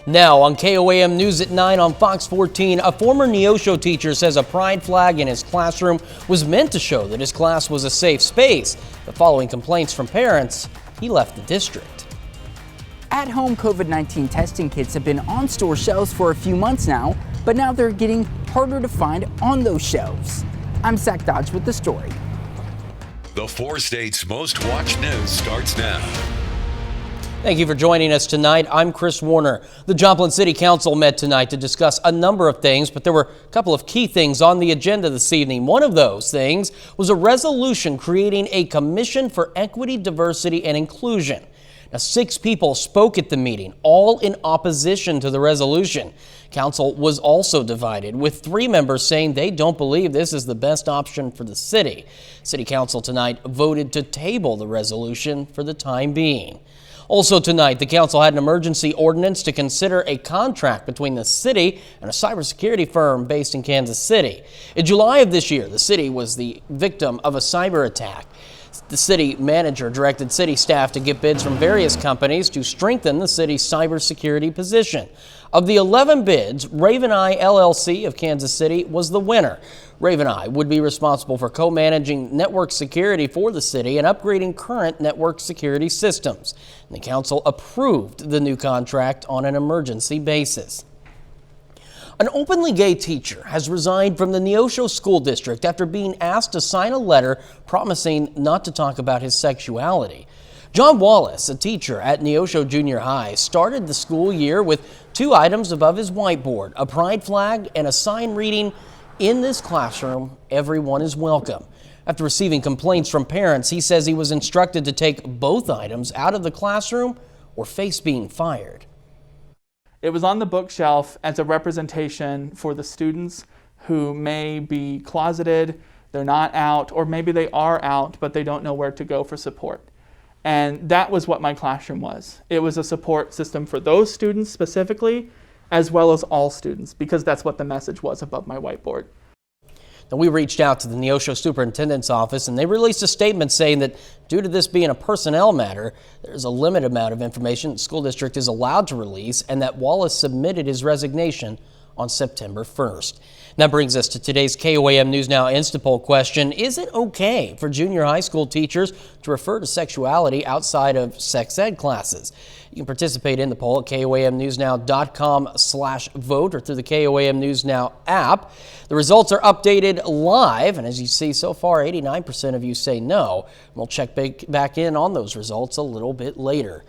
Now on KOAM News at 9 on Fox 14, a former Neosho teacher says a pride flag in his classroom was meant to show that his class was a safe space. But following complaints from parents, he left the district. At-home COVID-19 testing kits have been on store shelves for a few months now, but now they're getting harder to find on those shelves. I'm Zach Dodge with the story. The 4 states' most watched news starts now. Thank you for joining us tonight. I'm Chris Warner. The Joplin City Council met tonight to discuss a number of things, but there were a couple of key things on the agenda this evening. One of those things was a resolution creating a Commission for Equity, Diversity, and Inclusion. Now, 6 people spoke at the meeting, all in opposition to the resolution. Council was also divided, with 3 members saying they don't believe this is the best option for the city. City Council tonight voted to table the resolution for the time being. Also tonight, the council had an emergency ordinance to consider a contract between the city and a cybersecurity firm based in Kansas City. In July of this year, the city was the victim of a cyber attack. The city manager directed city staff to get bids from various companies to strengthen the city's cybersecurity position. Of the 11 bids, Resigned LLC of Kansas City was the winner. Resigned would be responsible for co-managing network security for the city and upgrading current network security systems. And the council approved the new contract on an emergency basis. An openly gay teacher has resigned from the Neosho School District after being asked to sign a letter promising not to talk about his sexuality. John Wallace, a teacher at Neosho Junior High, started the school year with 2 items above his whiteboard, a pride flag and a sign reading, "In this classroom, everyone is welcome." After receiving complaints from parents, he says he was instructed to take both items out of the classroom or face being fired. It was on the bookshelf as a representation for the students who may be closeted, they're not out, or maybe they are out, but they don't know where to go for support. And that was what my classroom was. It was a support system for those students specifically, as well as all students, because that's what the message was above my whiteboard. Now, we reached out to the Neosho Superintendent's office, and they released a statement saying that due to this being a personnel matter, there's a limited amount of information the school district is allowed to release, and that Wallace submitted his resignation on September 1st. That brings us to today's KOAM News Now Instapoll question. Is it okay for junior high school teachers to refer to sexuality outside of sex ed classes? You can participate in the poll at KOAMnewsnow.com/vote or through the KOAM News Now app. The results are updated live, and as you see so far, 89% of you say no. We'll check back in on those results a little bit later.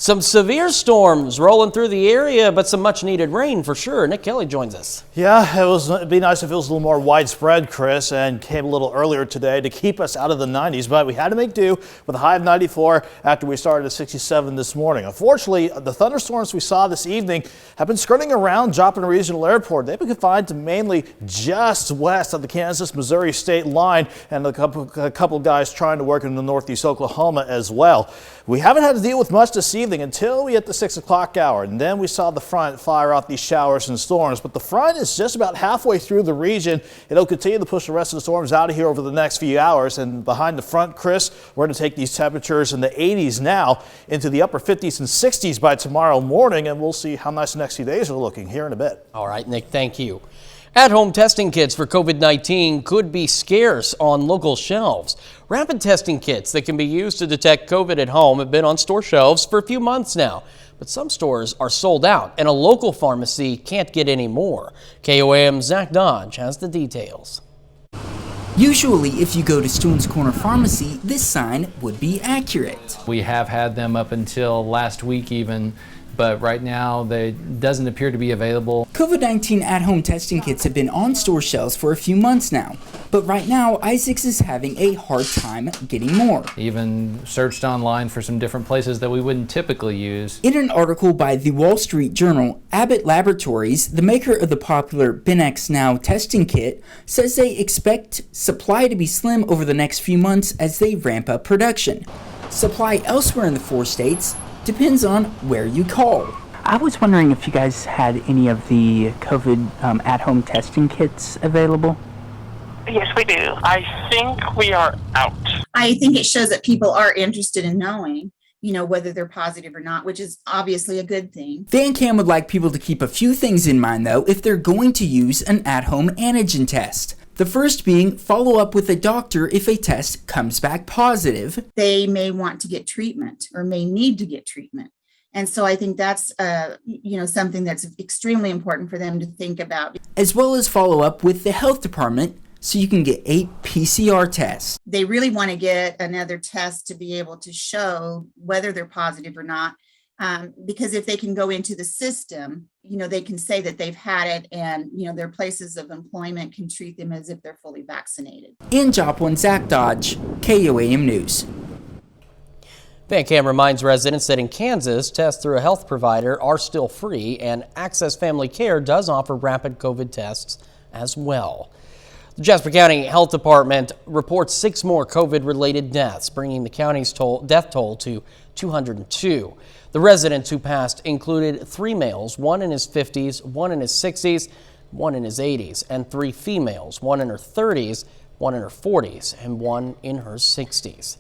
Some severe storms rolling through the area, but some much needed rain for sure. Nick Kelly joins us. Yeah, it'd be nice if it was a little more widespread, Chris, and came a little earlier today to keep us out of the 90s, but we had to make do with a high of 94 after we started at 67 this morning. Unfortunately, the thunderstorms we saw this evening have been skirting around Joplin Regional Airport. They've been confined to mainly just west of the Kansas-Missouri state line, and a couple guys trying to work in the northeast Oklahoma as well. We haven't had to deal with much this evening until we hit the 6 o'clock hour, and then we saw the front fire off these showers and storms. But the front is just about halfway through the region. It'll continue to push the rest of the storms out of here over the next few hours. And behind the front, Chris, we're going to take these temperatures in the 80s now into the upper 50s and 60s by tomorrow morning, and we'll see how nice the next few days are looking here in a bit. All right, Nick, thank you. At-home testing kits for COVID-19 could be scarce on local shelves. Rapid testing kits that can be used to detect COVID at home have been on store shelves for a few months now. But some stores are sold out, and a local pharmacy can't get any more. KOAM's Zach Dodge has the details. Usually, if you go to Stone's Corner Pharmacy, this sign would be accurate. We have had them up until last week even, but right now they doesn't appear to be available. COVID-19 at-home testing kits have been on store shelves for a few months now, but right now Isaacs is having a hard time getting more. Even searched online for some different places that we wouldn't typically use. In an article by the Wall Street Journal, Abbott Laboratories, the maker of the popular Benex Now testing kit, says they expect supply to be slim over the next few months as they ramp up production. Supply elsewhere in the 4 states depends on where you call. I was wondering if you guys had any of the COVID at-home testing kits available? Yes, we do. I think we are out. I think it shows that people are interested in knowing. whether they're positive or not, which is obviously a good thing. Van Cam would like people to keep a few things in mind, though, if they're going to use an at-home antigen test. The first being follow up with a doctor if a test comes back positive. They may want to get treatment or may need to get treatment. And so I think that's, something that's extremely important for them to think about. As well as follow up with the health department so you can get a PCR test. They really want to get another test to be able to show whether they're positive or not. Because if they can go into the system, they can say that they've had it and, their places of employment can treat them as if they're fully vaccinated. In Joplin, Zach Dodge, KOAM News. Van Cam reminds residents that in Kansas, tests through a health provider are still free, and Access Family Care does offer rapid COVID tests as well. The Jasper County Health Department reports 6 more COVID-related deaths, bringing the county's death toll to 202. The residents who passed included 3 males, 1 in his 50s, 1 in his 60s, 1 in his 80s, and 3 females, 1 in her 30s, 1 in her 40s, and 1 in her 60s.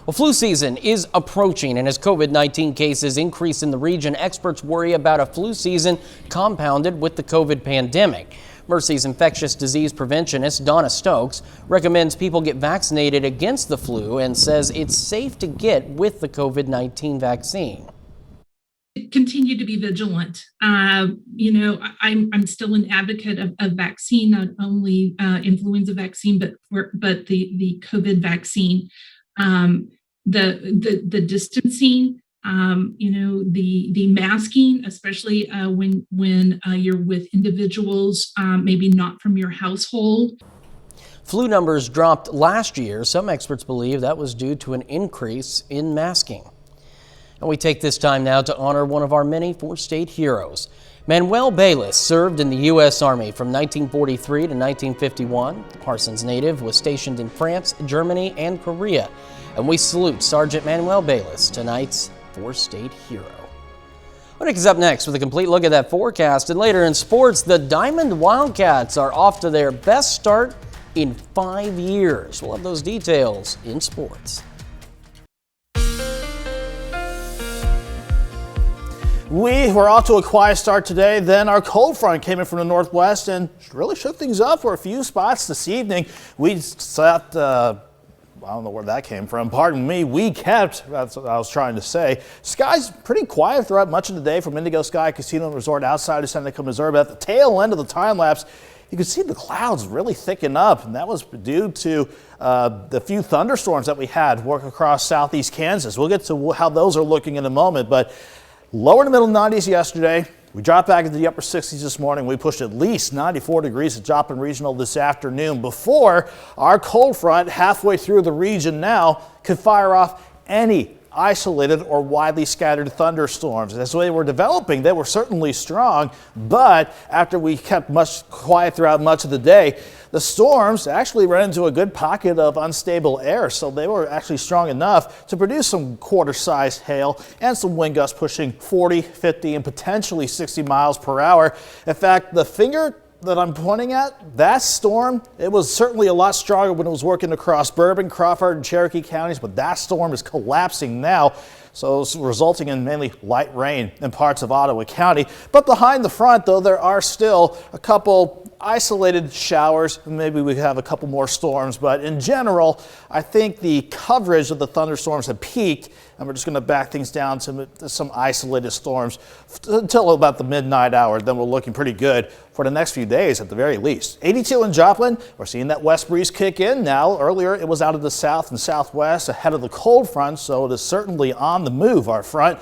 Well, flu season is approaching, and as COVID-19 cases increase in the region, experts worry about a flu season compounded with the COVID pandemic. Mercy's infectious disease preventionist Donna Stokes recommends people get vaccinated against the flu and says it's safe to get with the COVID-19 vaccine. Continue to be vigilant. I'm still an advocate of vaccine, not only influenza vaccine, but the COVID vaccine. The distancing, the masking, especially when you're with individuals, maybe not from your household. Flu numbers dropped last year. Some experts believe that was due to an increase in masking. And we take this time now to honor one of our many 4-state heroes. Manuel Bayless served in the U.S. Army from 1943 to 1951. The Parsons native was stationed in France, Germany, and Korea. And we salute Sergeant Manuel Bayless, tonight's 4-state hero. Well, Nick is up next with a complete look at that forecast. And later in sports, the Diamond Wildcats are off to their best start in 5 years. We'll have those details in sports. We were off to a quiet start today. Then our cold front came in from the northwest and really shook things up for a few spots this evening. We sat, I don't know where that came from. Pardon me. We kept, that's what I was trying to say. Skies pretty quiet throughout much of the day from Indigo Sky Casino and Resort outside of Seneca, Missouri. But at the tail end of the time lapse, you could see the clouds really thicken up, and that was due to the few thunderstorms that we had work across southeast Kansas. We'll get to how those are looking in a moment, but lower to middle 90s yesterday. We dropped back into the upper 60s this morning. We pushed at least 94 degrees at Joplin Regional this afternoon before our cold front halfway through the region now could fire off any isolated or widely scattered thunderstorms. As they were developing, they were certainly strong, but after we kept much quiet throughout much of the day, the storms actually ran into a good pocket of unstable air, so they were actually strong enough to produce some quarter-sized hail and some wind gusts pushing 40, 50, and potentially 60 miles per hour. In fact, the finger that I'm pointing at, that storm, it was certainly a lot stronger when it was working across Bourbon, Crawford, and Cherokee counties, but that storm is collapsing now, so it's resulting in mainly light rain in parts of Ottawa County. But behind the front, though, there are still a couple isolated showers. Maybe we have a couple more storms, but in general, I think the coverage of the thunderstorms have peaked, and we're just going to back things down to some isolated storms until about the midnight hour. Then we're looking pretty good for the next few days at the very least. 82 in Joplin. We're seeing that west breeze kick in now. Earlier, it was out of the south and southwest ahead of the cold front, so it is certainly on the move, our front.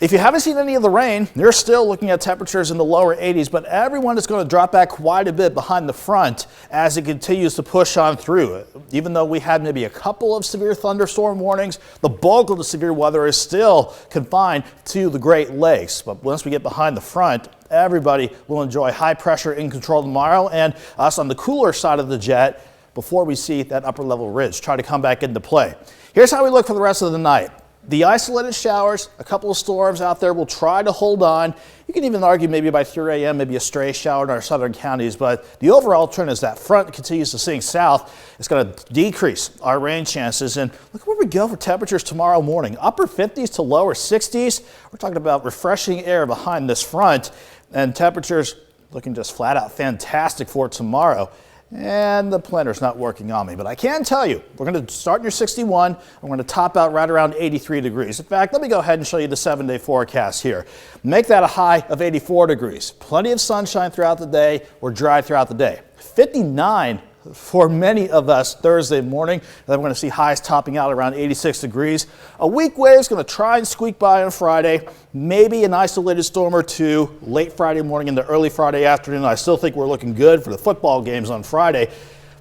If you haven't seen any of the rain, you're still looking at temperatures in the lower 80s, but everyone is going to drop back quite a bit behind the front as it continues to push on through. Even though we had maybe a couple of severe thunderstorm warnings, the bulk of the severe weather is still confined to the Great Lakes. But once we get behind the front, everybody will enjoy high pressure in control tomorrow, and us on the cooler side of the jet before we see that upper level ridge try to come back into play. Here's how we look for the rest of the night. The isolated showers, a couple of storms out there will try to hold on. You can even argue maybe by 3 a.m. maybe a stray shower in our southern counties, but the overall trend is that front continues to sink south. It's going to decrease our rain chances. And look where we go for temperatures tomorrow morning. Upper 50s to lower 60s. We're talking about refreshing air behind this front, and temperatures looking just flat out fantastic for tomorrow. And the planner's not working on me, but I can tell you, we're going to start near 61. We're going to top out right around 83 degrees. In fact, let me go ahead and show you the 7-day forecast here. Make that a high of 84 degrees. Plenty of sunshine throughout the day. We're dry throughout the day. 59 for many of us Thursday morning. Then we're going to see highs topping out around 86 degrees. A weak wave is going to try and squeak by on Friday. Maybe an isolated storm or two late Friday morning into early Friday afternoon. I still think we're looking good for the football games on Friday.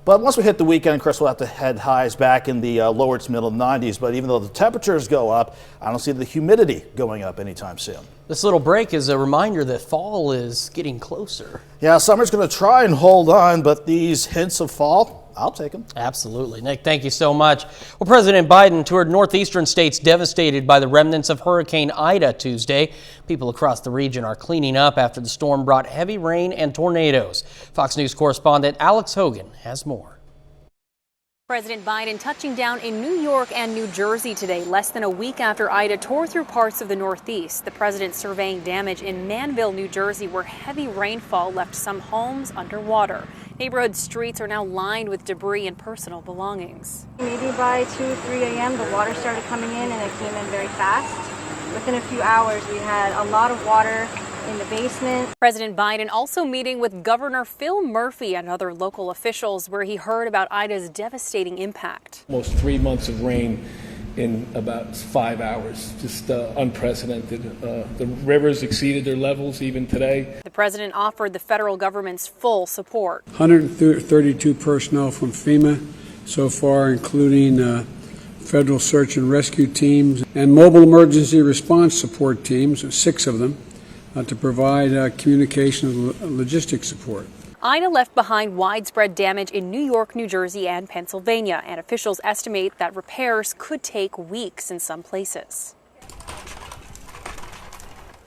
But once we hit the weekend, Chris, we'll have to head highs back in the lower to middle 90s. But even though the temperatures go up, I don't see the humidity going up anytime soon. This little break is a reminder that fall is getting closer. Yeah, summer's going to try and hold on, but these hints of fall, I'll take them. Absolutely. Nick, thank you so much. Well, President Biden toured northeastern states devastated by the remnants of Hurricane Ida Tuesday. People across the region are cleaning up after the storm brought heavy rain and tornadoes. Fox News correspondent Alex Hogan has more. President Biden touching down in New York and New Jersey today, less than a week after Ida tore through parts of the Northeast. The president surveying damage in Manville, New Jersey, where heavy rainfall left some homes underwater. Neighborhood streets are now lined with debris and personal belongings. Maybe by 2, 3 a.m. the water started coming in, and it came in very fast. Within a few hours, we had a lot of water in the basement. President Biden also meeting with Governor Phil Murphy and other local officials, where he heard about Ida's devastating impact. Almost 3 months of rain in about 5 hours, just unprecedented. The rivers exceeded their levels even today. The president offered the federal government's full support. 132 personnel from FEMA so far, including federal search and rescue teams and mobile emergency response support teams, 6 of them, to provide communication and logistics support. Ida left behind widespread damage in New York, New Jersey, and Pennsylvania, and officials estimate that repairs could take weeks in some places.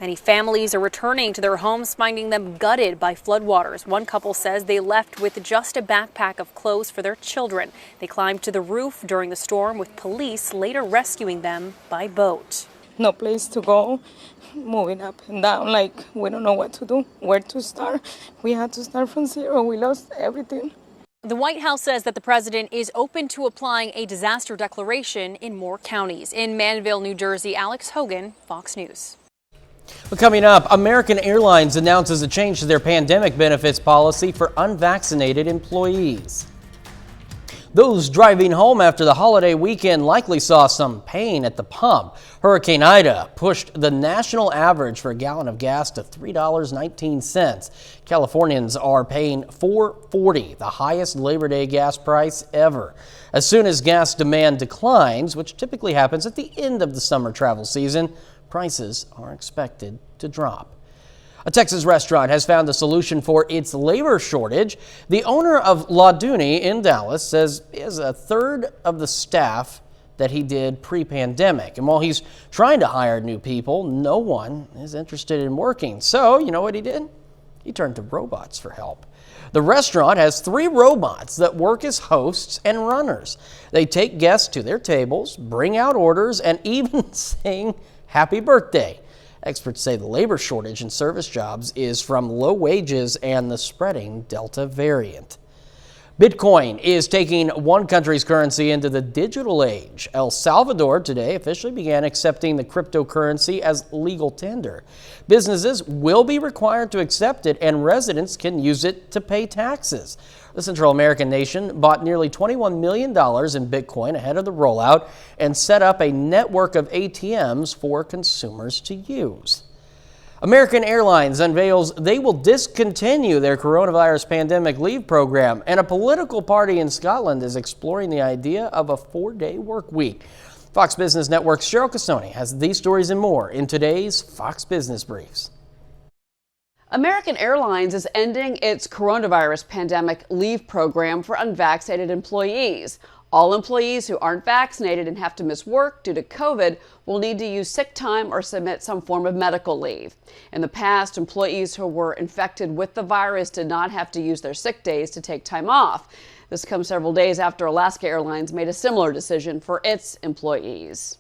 Many families are returning to their homes, finding them gutted by floodwaters. One couple says they left with just a backpack of clothes for their children. They climbed to the roof during the storm, with police later rescuing them by boat. No place to go, moving up and down, like we don't know what to do, where to start. We had to start from zero. We lost everything. The White House says that the president is open to applying a disaster declaration in more counties. In Manville, New Jersey, Alex Hogan, Fox News. Well, coming up, American Airlines announces a change to their pandemic benefits policy for unvaccinated employees. Those driving home after the holiday weekend likely saw some pain at the pump. Hurricane Ida pushed the national average for a gallon of gas to $3.19. Californians are paying $4.40, the highest Labor Day gas price ever. As soon as gas demand declines, which typically happens at the end of the summer travel season, prices are expected to drop. A Texas restaurant has found a solution for its labor shortage. The owner of La Duni in Dallas says he has a third of the staff that he did pre-pandemic. And while he's trying to hire new people, no one is interested in working. So, you know what he did? He turned to robots for help. The restaurant has 3 robots that work as hosts and runners. They take guests to their tables, bring out orders, and even sing happy birthday. Experts say the labor shortage in service jobs is from low wages and the spreading Delta variant. Bitcoin is taking one country's currency into the digital age. El Salvador today officially began accepting the cryptocurrency as legal tender. Businesses will be required to accept it, and residents can use it to pay taxes. The Central American nation bought nearly $21 million in Bitcoin ahead of the rollout and set up a network of ATMs for consumers to use. American Airlines unveils they will discontinue their coronavirus pandemic leave program, and a political party in Scotland is exploring the idea of a 4-day work week. Fox Business Network's Cheryl Cassoni has these stories and more in today's Fox Business Briefs. American Airlines is ending its coronavirus pandemic leave program for unvaccinated employees. All employees who aren't vaccinated and have to miss work due to COVID will need to use sick time or submit some form of medical leave. In the past, employees who were infected with the virus did not have to use their sick days to take time off. This comes several days after Alaska Airlines made a similar decision for its employees.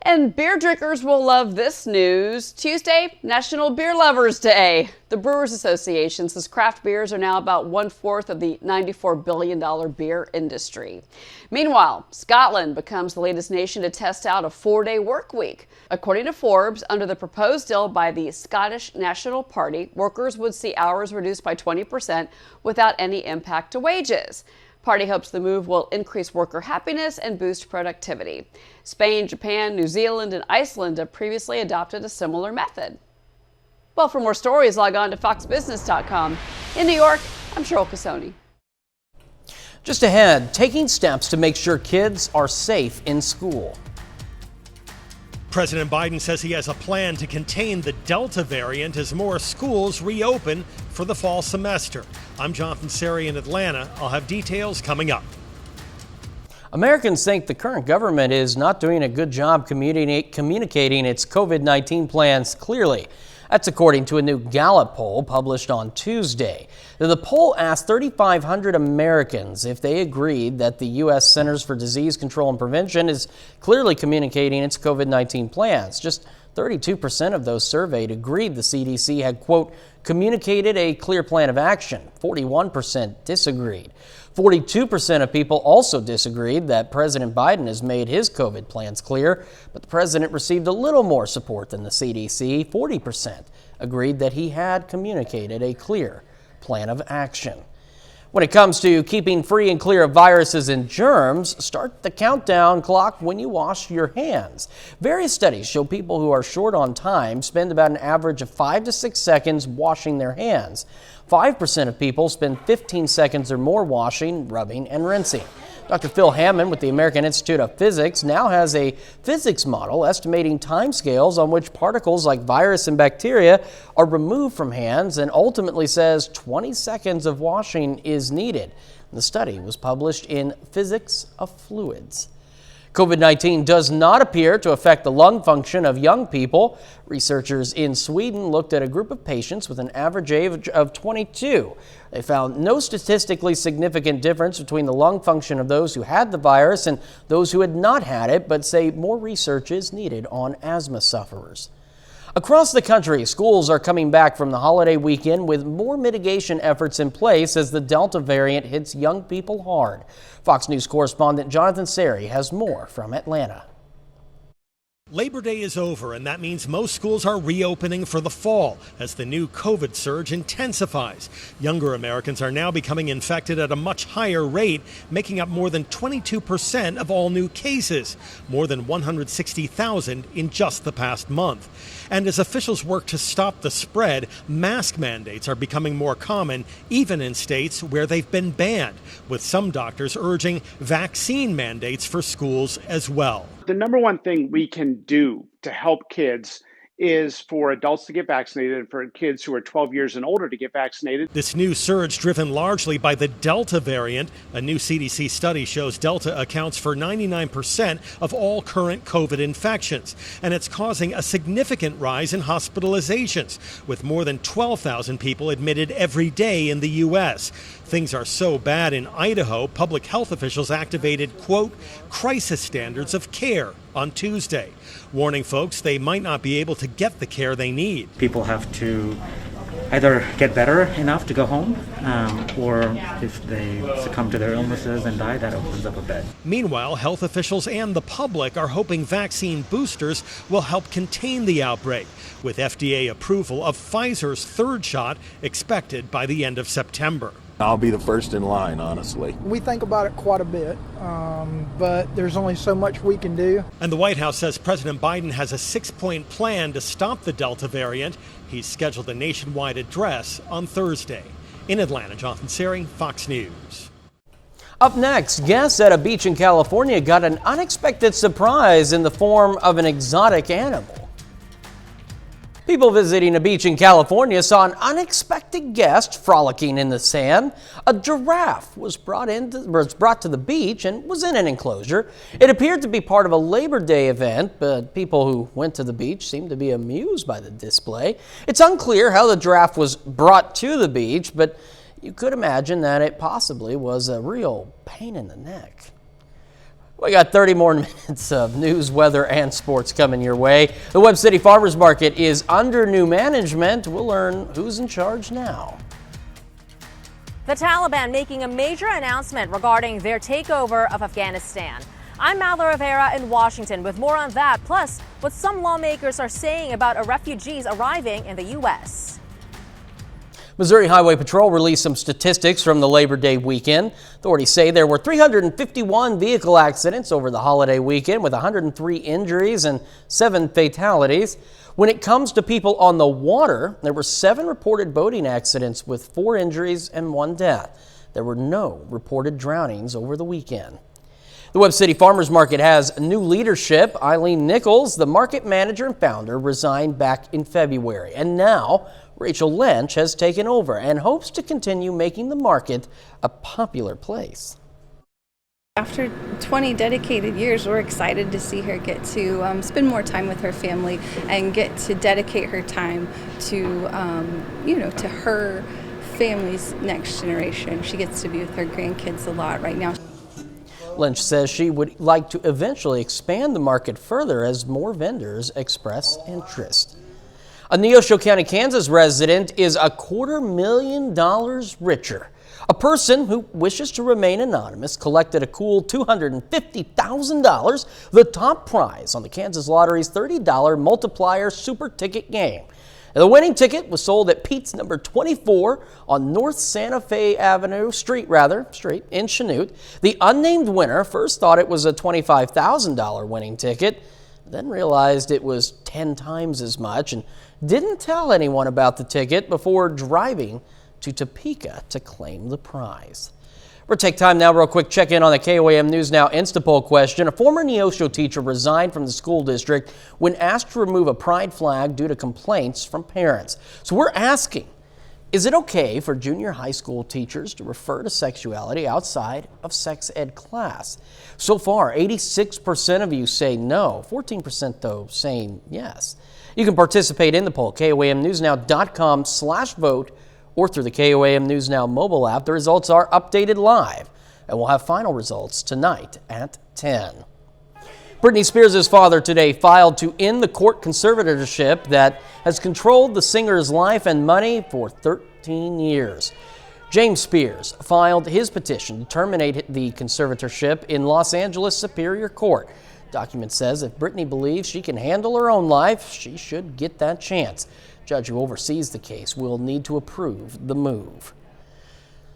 And beer drinkers will love this news. Tuesday, National Beer Lovers Day. The Brewers Association says craft beers are now about 1/4 of the $94 billion beer industry. Meanwhile, Scotland becomes the latest nation to test out a 4-day work week. According to Forbes, under the proposed deal by the Scottish National Party, workers would see hours reduced by 20% without any impact to wages. Party hopes the move will increase worker happiness and boost productivity. Spain, Japan, New Zealand, and Iceland have previously adopted a similar method. Well, for more stories, log on to foxbusiness.com. In New York, I'm Cheryl Casoni. Just ahead, taking steps to make sure kids are safe in school. President Biden says he has a plan to contain the Delta variant as more schools reopen for the fall semester. I'm Jonathan Seri in Atlanta. I'll have details coming up. Americans think the current government is not doing a good job communicating its COVID-19 plans clearly. That's according to a new Gallup poll published on Tuesday. The poll asked 3,500 Americans if they agreed that the U.S. Centers for Disease Control and Prevention is clearly communicating its COVID-19 plans. Just 32% of those surveyed agreed the CDC had, quote, communicated a clear plan of action. 41% disagreed. 42% of people also disagreed that President Biden has made his COVID plans clear, but the president received a little more support than the CDC. 40% agreed that he had communicated a clear plan of action. When it comes to keeping free and clear of viruses and germs, start the countdown clock when you wash your hands. Various studies show people who are short on time spend about an average of 5 to 6 seconds washing their hands. 5% of people spend 15 seconds or more washing, rubbing, and rinsing. Dr. Phil Hammond with the American Institute of Physics now has a physics model estimating timescales on which particles like virus and bacteria are removed from hands, and ultimately says 20 seconds of washing is needed. The study was published in Physics of Fluids. COVID-19 does not appear to affect the lung function of young people. Researchers in Sweden looked at a group of patients with an average age of 22. They found no statistically significant difference between the lung function of those who had the virus and those who had not had it, but say more research is needed on asthma sufferers. Across the country, schools are coming back from the holiday weekend with more mitigation efforts in place as the Delta variant hits young people hard. Fox News correspondent Jonathan Seri has more from Atlanta. Labor Day is over, and that means most schools are reopening for the fall as the new COVID surge intensifies. Younger Americans are now becoming infected at a much higher rate, making up more than 22% of all new cases, more than 160,000 in just the past month. And as officials work to stop the spread, mask mandates are becoming more common, even in states where they've been banned, with some doctors urging vaccine mandates for schools as well. The number one thing we can do to help kids is for adults to get vaccinated and for kids who are 12 years and older to get vaccinated. This new surge driven largely by the Delta variant. A new CDC study shows Delta accounts for 99% of all current COVID infections, and it's causing a significant rise in hospitalizations, with more than 12,000 people admitted every day in the U.S. Things are so bad in Idaho, public health officials activated, quote, crisis standards of care on Tuesday, warning folks they might not be able to get the care they need. People have to either get better enough to go home, or if they succumb to their illnesses and die, that opens up a bed. Meanwhile, health officials and the public are hoping vaccine boosters will help contain the outbreak, with FDA approval of Pfizer's third shot expected by the end of September. I'll be the first in line, honestly. We think about it quite a bit, but there's only so much we can do. And the White House says President Biden has a 6-point plan to stop the Delta variant. He's scheduled a nationwide address on Thursday. In Atlanta, Jonathan Seri, Fox News. Up next, guests at a beach in California got an unexpected surprise in the form of an exotic animal. People visiting a beach in California saw an unexpected guest frolicking in the sand. A giraffe was brought to the beach and was in an enclosure. It appeared to be part of a Labor Day event, but people who went to the beach seemed to be amused by the display. It's unclear how the giraffe was brought to the beach, but you could imagine that it possibly was a real pain in the neck. We got 30 more minutes of news, weather, and sports coming your way. The Webb City Farmers Market is under new management. We'll learn who's in charge now. The Taliban making a major announcement regarding their takeover of Afghanistan. I'm Mallory Rivera in Washington with more on that, plus what some lawmakers are saying about refugees arriving in the U.S. Missouri Highway Patrol released some statistics from the Labor Day weekend. Authorities say there were 351 vehicle accidents over the holiday weekend with 103 injuries and 7 fatalities. When it comes to people on the water, there were 7 reported boating accidents with 4 injuries and 1 death. There were no reported drownings over the weekend. The Webb City Farmers Market has new leadership. Eileen Nichols, the market manager and founder, resigned back in February. And now Rachel Lynch has taken over and hopes to continue making the market a popular place. After 20 dedicated years, we're excited to see her get to spend more time with her family and get to dedicate her time to, to her family's next generation. She gets to be with her grandkids a lot right now. Lynch says she would like to eventually expand the market further as more vendors express interest. A Neosho County, Kansas resident is $250,000 richer. A person who wishes to remain anonymous collected a cool $250,000, the top prize on the Kansas Lottery's $30 multiplier super ticket game. The winning ticket was sold at Pete's number 24 on North Santa Fe Street in Chanute. The unnamed winner first thought it was a $25,000 winning ticket, then realized it was 10 times as much and didn't tell anyone about the ticket before driving to Topeka to claim the prize. We'll take time now, real quick, check in on the KOAM News Now Instapoll question. A former Neosho teacher resigned from the school district when asked to remove a pride flag due to complaints from parents. So we're asking, is it okay for junior high school teachers to refer to sexuality outside of sex ed class? So far, 86% of you say no, 14% though saying yes. You can participate in the poll, KOAMNewsNow.com/vote, or through the KOAM News Now mobile app. The results are updated live, and we'll have final results tonight at 10. Britney Spears' father today filed to end the court conservatorship that has controlled the singer's life and money for 13 years. James Spears filed his petition to terminate the conservatorship in Los Angeles Superior Court. Document says if Britney believes she can handle her own life, she should get that chance. Judge who oversees the case will need to approve the move.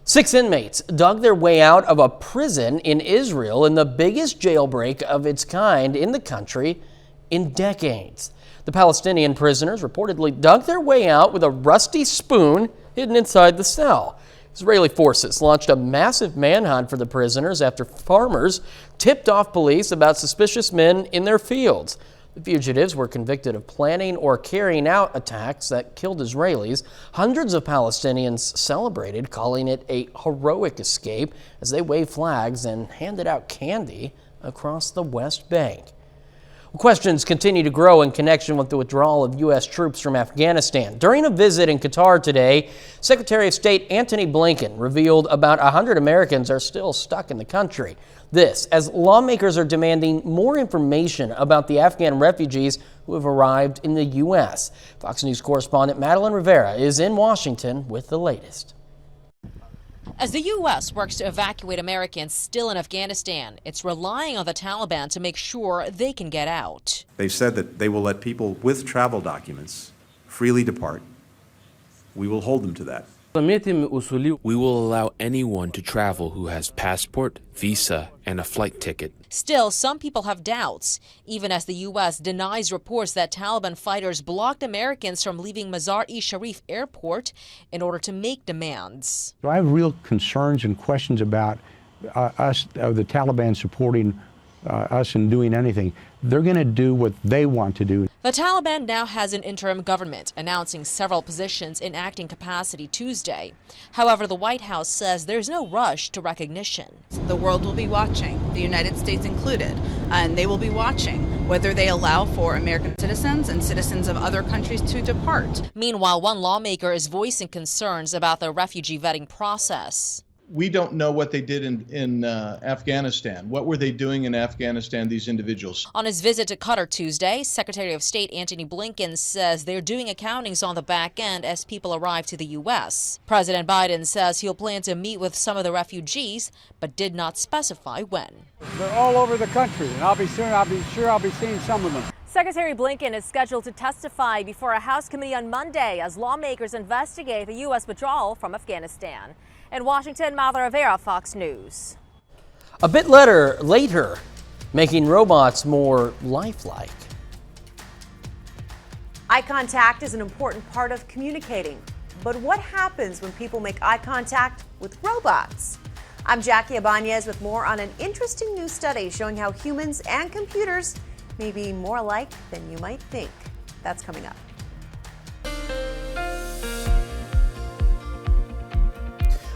6 inmates dug their way out of a prison in Israel in the biggest jailbreak of its kind in the country in decades. The Palestinian prisoners reportedly dug their way out with a rusty spoon hidden inside the cell. Israeli forces launched a massive manhunt for the prisoners after farmers tipped off police about suspicious men in their fields. The fugitives were convicted of planning or carrying out attacks that killed Israelis. Hundreds of Palestinians celebrated, calling it a heroic escape as they waved flags and handed out candy across the West Bank. Questions continue to grow in connection with the withdrawal of U.S. troops from Afghanistan. During a visit in Qatar today, Secretary of State Antony Blinken revealed about 100 Americans are still stuck in the country. This as lawmakers are demanding more information about the Afghan refugees who have arrived in the U.S. Fox News correspondent Madeline Rivera is in Washington with the latest. As the U.S. works to evacuate Americans still in Afghanistan, it's relying on the Taliban to make sure they can get out. They've said that they will let people with travel documents freely depart. We will hold them to that. We will allow anyone to travel who has passport, visa, and a flight ticket. Still, some people have doubts, even as the U.S. denies reports that Taliban fighters blocked Americans from leaving Mazar-e-Sharif airport in order to make demands. I have real concerns and questions about the Taliban supporting us in doing anything. They're going to do what they want to do. The Taliban now has an interim government, announcing several positions in acting capacity Tuesday. However, the White House says there's no rush to recognition. The world will be watching, the United States included, and they will be watching whether they allow for American citizens and citizens of other countries to depart. Meanwhile, one lawmaker is voicing concerns about the refugee vetting process. We don't know what they did in Afghanistan. What were they doing in Afghanistan, these individuals? On his visit to Qatar Tuesday, Secretary of State Antony Blinken says they're doing accountings on the back end as people arrive to the U.S. President Biden says he'll plan to meet with some of the refugees, but did not specify when. They're all over the country, and I'll be sure I'll be seeing some of them. Secretary Blinken is scheduled to testify before a House committee on Monday as lawmakers investigate the U.S. withdrawal from Afghanistan. In Washington, Malva Rivera, Fox News. A bit later, making robots more lifelike. Eye contact is an important part of communicating. But what happens when people make eye contact with robots? I'm Jackie Ibanez with more on an interesting new study showing how humans and computers may be more alike than you might think. That's coming up.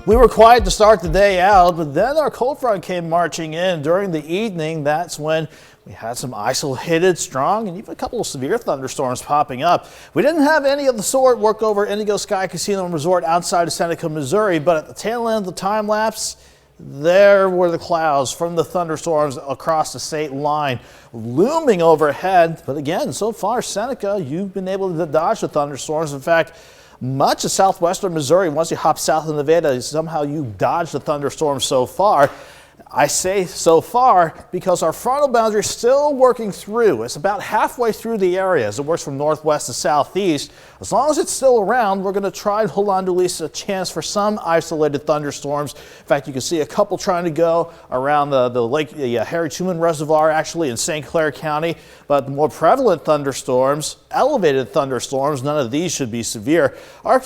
We were quiet to start the day out, but then our cold front came marching in during the evening. That's when we had some isolated, strong, and even a couple of severe thunderstorms popping up. We didn't have any of the sort work over Indigo Sky Casino and Resort outside of Seneca, Missouri, but at the tail end of the time lapse, there were the clouds from the thunderstorms across the state line looming overhead. But again, so far, Seneca, you've been able to dodge the thunderstorms. In fact, much of southwestern Missouri, once you hop south of Nevada, somehow you dodged the thunderstorms so far. I say so far because our frontal boundary is still working through. It's about halfway through the area as it works from northwest to southeast. As long as it's still around, we're going to try and hold on to at least a chance for some isolated thunderstorms. In fact, you can see a couple trying to go around the Harry Truman Reservoir, actually in St. Clair County. But the more prevalent thunderstorms, elevated thunderstorms, none of these should be severe, are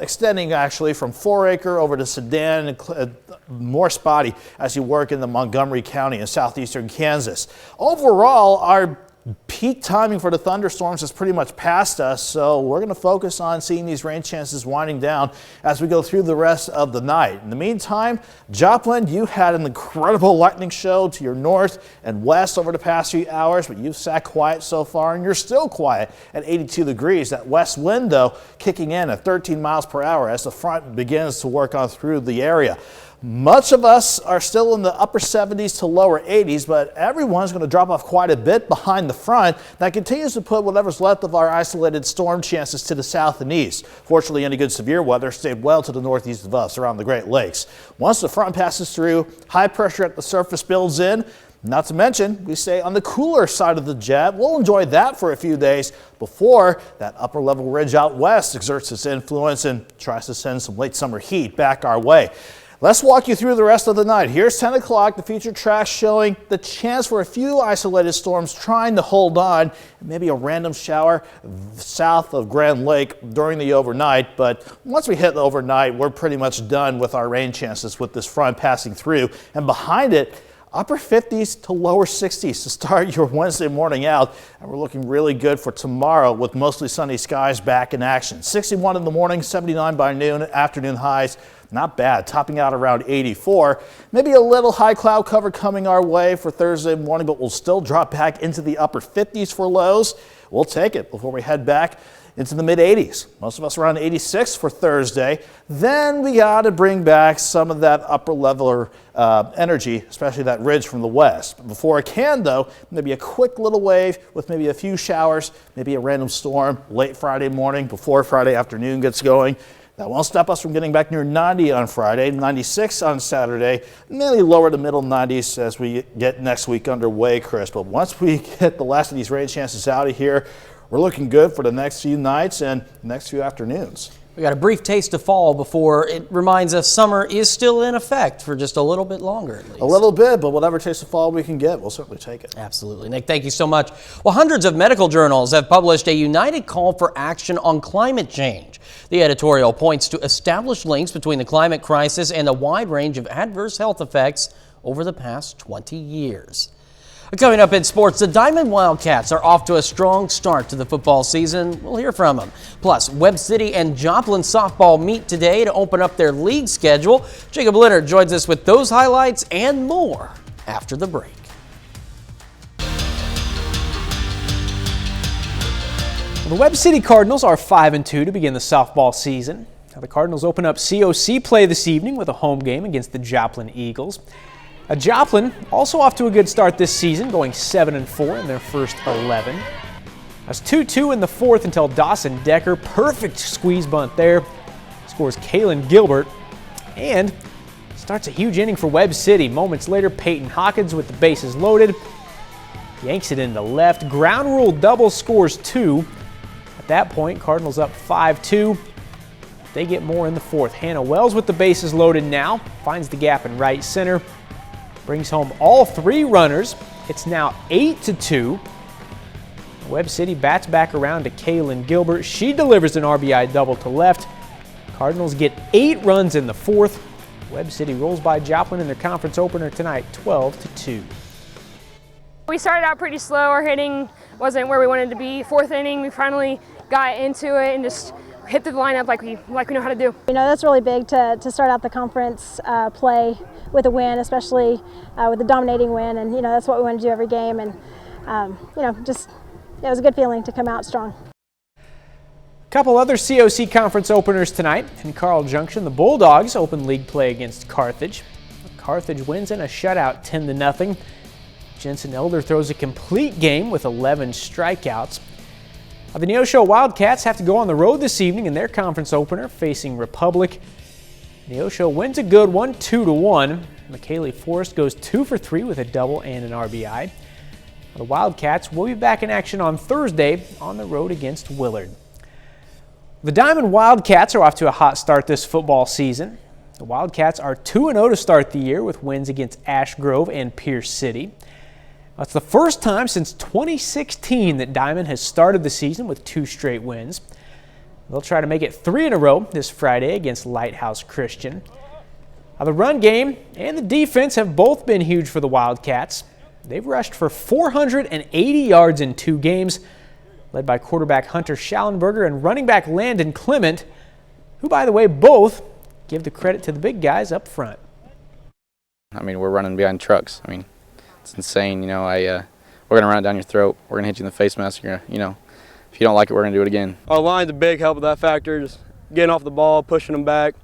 extending actually from 4 Acre over to Sedan and more spotty as you work in the Montgomery County in southeastern Kansas. Overall, our peak timing for the thunderstorms has pretty much passed us, so we're going to focus on seeing these rain chances winding down as we go through the rest of the night. In the meantime, Joplin, you had an incredible lightning show to your north and west over the past few hours, but you've sat quiet so far, and you're still quiet at 82 degrees. That west wind, though, kicking in at 13 miles per hour as the front begins to work on through the area. Much of us are still in the upper 70s to lower 80s, but everyone's going to drop off quite a bit behind the front. That continues to put whatever's left of our isolated storm chances to the south and east. Fortunately, any good severe weather stayed well to the northeast of us around the Great Lakes. Once the front passes through, high pressure at the surface builds in. Not to mention, we stay on the cooler side of the jet. We'll enjoy that for a few days before that upper level ridge out west exerts its influence and tries to send some late summer heat back our way. Let's walk you through the rest of the night. Here's 10 o'clock, the feature track showing the chance for a few isolated storms trying to hold on, maybe a random shower south of Grand Lake during the overnight. But once we hit the overnight, we're pretty much done with our rain chances with this front passing through. And behind it, upper 50s to lower 60s to start your Wednesday morning out. And we're looking really good for tomorrow with mostly sunny skies back in action. 61 in the morning, 79 by noon, afternoon highs. Not bad, topping out around 84. Maybe a little high cloud cover coming our way for Thursday morning, but we'll still drop back into the upper 50s for lows. We'll take it before we head back into the mid 80s. Most of us around 86 for Thursday. Then we got to bring back some of that upper level energy, especially that ridge from the west. But before it can, though, maybe a quick little wave with maybe a few showers, maybe a random storm late Friday morning before Friday afternoon gets going. That won't stop us from getting back near 90 on Friday, 96 on Saturday, mainly lower to middle 90s as we get next week underway, Chris. But once we get the last of these rain chances out of here, we're looking good for the next few nights and next few afternoons. We got a brief taste of fall before it reminds us summer is still in effect for just a little bit longer at least. A little bit, but whatever taste of fall we can get, we'll certainly take it. Absolutely. Nick, thank you so much. Well, hundreds of medical journals have published a united call for action on climate change. The editorial points to established links between the climate crisis and a wide range of adverse health effects over the past 20 years. Coming up in sports, the Diamond Wildcats are off to a strong start to the football season. We'll hear from them. Plus, Webb City and Joplin softball meet today to open up their league schedule. Jacob Litter joins us with those highlights and more after the break. The Webb City Cardinals are 5-2 to begin the softball season. Now the Cardinals open up COC play this evening with a home game against the Joplin Eagles. Joplin also off to a good start this season, going 7-4 in their first 11. That's 2-2 in the fourth until Dawson Decker, perfect squeeze bunt there, scores Kalen Gilbert, and starts a huge inning for Webb City. Moments later, Peyton Hawkins with the bases loaded, yanks it into left, ground rule double, scores 2. At that point, Cardinals up 5-2. They get more in the fourth. Hannah Wells with the bases loaded now, finds the gap in right center, brings home all 3 runners. It's now 8-2. Webb City bats back around to Kaylin Gilbert. She delivers an RBI double to left. Cardinals get 8 runs in the fourth. Webb City rolls by Joplin in their conference opener tonight, 12-2. We started out pretty slow. Our hitting wasn't where we wanted to be. Fourth inning, we finally got into it and just hit the lineup like we know how to do. You know, that's really big to start out the conference play with a win, especially with a dominating win, and you know that's what we want to do every game, and you know, just it was a good feeling to come out strong. A couple other COC conference openers tonight. In Carl Junction, the Bulldogs open league play against Carthage. Carthage wins in a shutout 10-0. Jensen Elder throws a complete game with 11 strikeouts. The Neosho Wildcats have to go on the road this evening in their conference opener facing Republic. Neosho wins a good one, 2-1. McKaylee Forrest goes 2 for 3 with a double and an RBI. The Wildcats will be back in action on Thursday on the road against Willard. The Diamond Wildcats are off to a hot start this football season. The Wildcats are 2-0 to start the year with wins against Ash Grove and Pierce City. It's the first time since 2016 that Diamond has started the season with 2 straight wins. They'll try to make it 3 in a row this Friday against Lighthouse Christian. The run game and the defense have both been huge for the Wildcats. They've rushed for 480 yards in 2 games, led by quarterback Hunter Schallenberger and running back Landon Clement, who, by the way, both give the credit to the big guys up front. I mean, we're running behind trucks. I mean, it's insane. You know, we're going to run it down your throat. We're going to hit you in the face mask. You're gonna, you know, if you don't like it, we're going to do it again. Our line's a big help with that factor, just getting off the ball, pushing them back.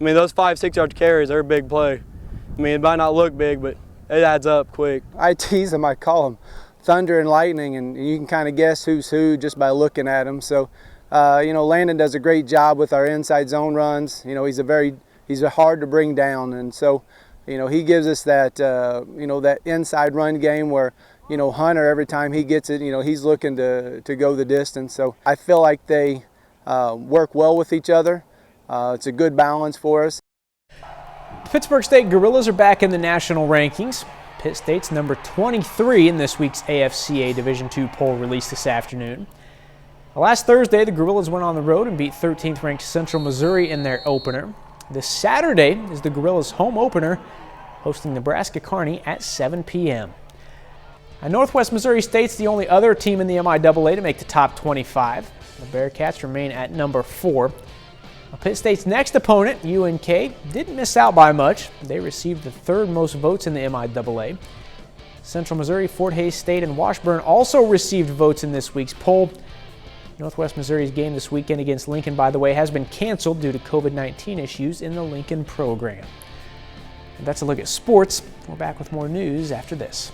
I mean, those 5-6 yard carries, they're a big play. I mean, it might not look big, but it adds up quick. I tease them, I call them thunder and lightning, and you can kind of guess who's who just by looking at them. So, you know, Landon does a great job with our inside zone runs. You know, he's hard to bring down, and so, you know, he gives us that, you know, that inside run game where, you know, Hunter, every time he gets it, you know, he's looking to go the distance. So I feel like they work well with each other. It's a good balance for us. The Pittsburg State Guerrillas are back in the national rankings. Pitt State's number 23 in this week's AFCA Division II poll released this afternoon. Last Thursday, the Guerrillas went on the road and beat 13th ranked Central Missouri in their opener. This Saturday is the Guerrillas' home opener, hosting Nebraska Kearney at 7 p.m. Northwest Missouri State's the only other team in the MIAA to make the top 25. The Bearcats remain at number 4. Pitt State's next opponent, UNK, didn't miss out by much. They received the 3rd most votes in the MIAA. Central Missouri, Fort Hays State, and Washburn also received votes in this week's poll. Northwest Missouri's game this weekend against Lincoln, by the way, has been canceled due to COVID-19 issues in the Lincoln program. And that's a look at sports. We're back with more news after this.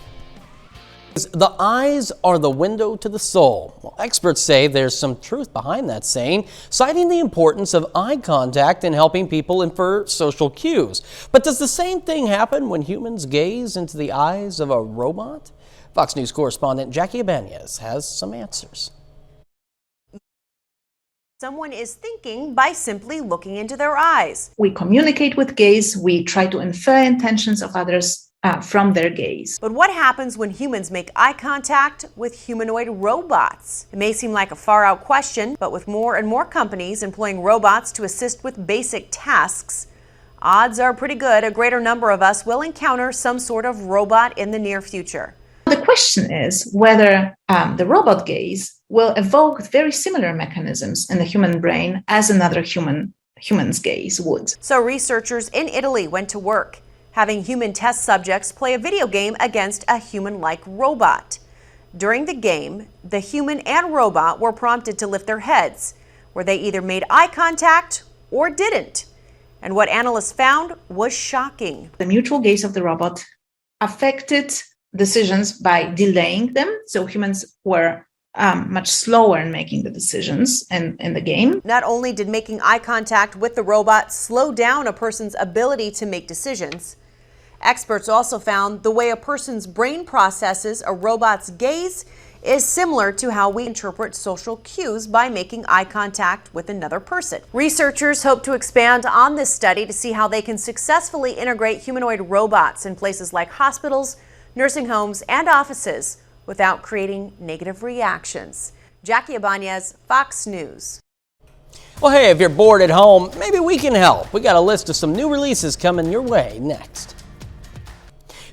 The eyes are the window to the soul. Well, experts say there's some truth behind that saying, citing the importance of eye contact in helping people infer social cues. But does the same thing happen when humans gaze into the eyes of a robot? Fox News correspondent Jackie Ibanez has some answers. Someone is thinking by simply looking into their eyes. We communicate with gaze. We try to infer intentions of others from their gaze. But what happens when humans make eye contact with humanoid robots? It may seem like a far-out question, but with more and more companies employing robots to assist with basic tasks, odds are pretty good a greater number of us will encounter some sort of robot in the near future. the question is whether the robot gaze will evoke very similar mechanisms in the human brain as another human's gaze would. So researchers in Italy went to work, having human test subjects play a video game against a human-like robot. During the game, the human and robot were prompted to lift their heads, where they either made eye contact or didn't. And what analysts found was shocking. The mutual gaze of the robot affected decisions by delaying them. So humans were much slower in making the decisions in the game. Not only did making eye contact with the robot slow down a person's ability to make decisions, experts also found the way a person's brain processes a robot's gaze is similar to how we interpret social cues by making eye contact with another person. Researchers hope to expand on this study to see how they can successfully integrate humanoid robots in places like hospitals, nursing homes, and offices without creating negative reactions. Jackie Ibanez, Fox News. Well, hey, if you're bored at home, maybe we can help. We got a list of some new releases coming your way next.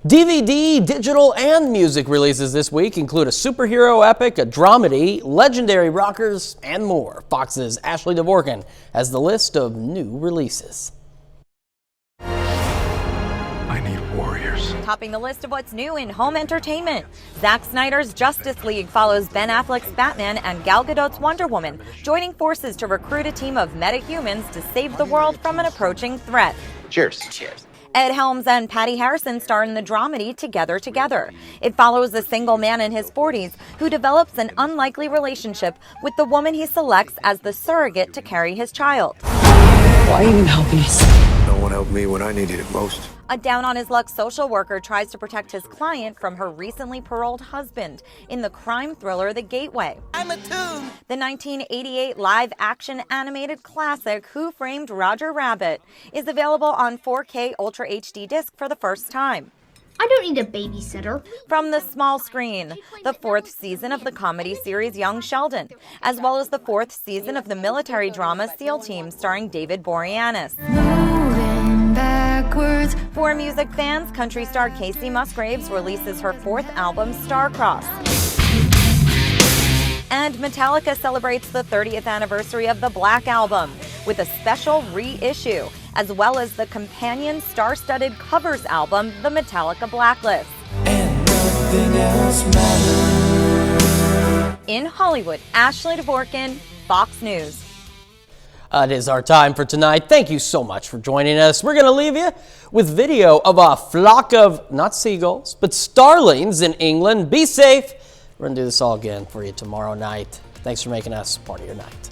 DVD, digital, and music releases this week include a superhero epic, a dramedy, legendary rockers, and more. Fox's Ashley Dvorkin has the list of new releases. I need warriors. Topping the list of what's new in home entertainment, Zack Snyder's Justice League follows Ben Affleck's Batman and Gal Gadot's Wonder Woman, joining forces to recruit a team of metahumans to save the world from an approaching threat. Cheers. Cheers. Ed Helms and Patty Harrison star in the dramedy Together Together. It follows a single man in his 40s who develops an unlikely relationship with the woman he selects as the surrogate to carry his child. Why even helping us? No one helped me when I needed it most. A down-on-his-luck social worker tries to protect his client from her recently paroled husband in the crime thriller The Gateway. I'm a tomb! The 1988 live-action animated classic Who Framed Roger Rabbit is available on 4K Ultra HD disc for the first time. I don't need a babysitter. From the small screen, the 4th season of the comedy series Young Sheldon, as well as the 4th season of the military drama SEAL Team starring David Boreanaz. Backwards. For music fans, country star Casey Musgraves releases her 4th album, Starcross. And Metallica celebrates the 30th anniversary of the Black Album with a special reissue, as well as the companion star-studded covers album, The Metallica Blacklist. And nothing else matters. In Hollywood, Ashley Dvorkin, Fox News. It is our time for tonight. Thank you so much for joining us. We're going to leave you with video of a flock of, not seagulls, but starlings in England. Be safe. We're going to do this all again for you tomorrow night. Thanks for making us part of your night.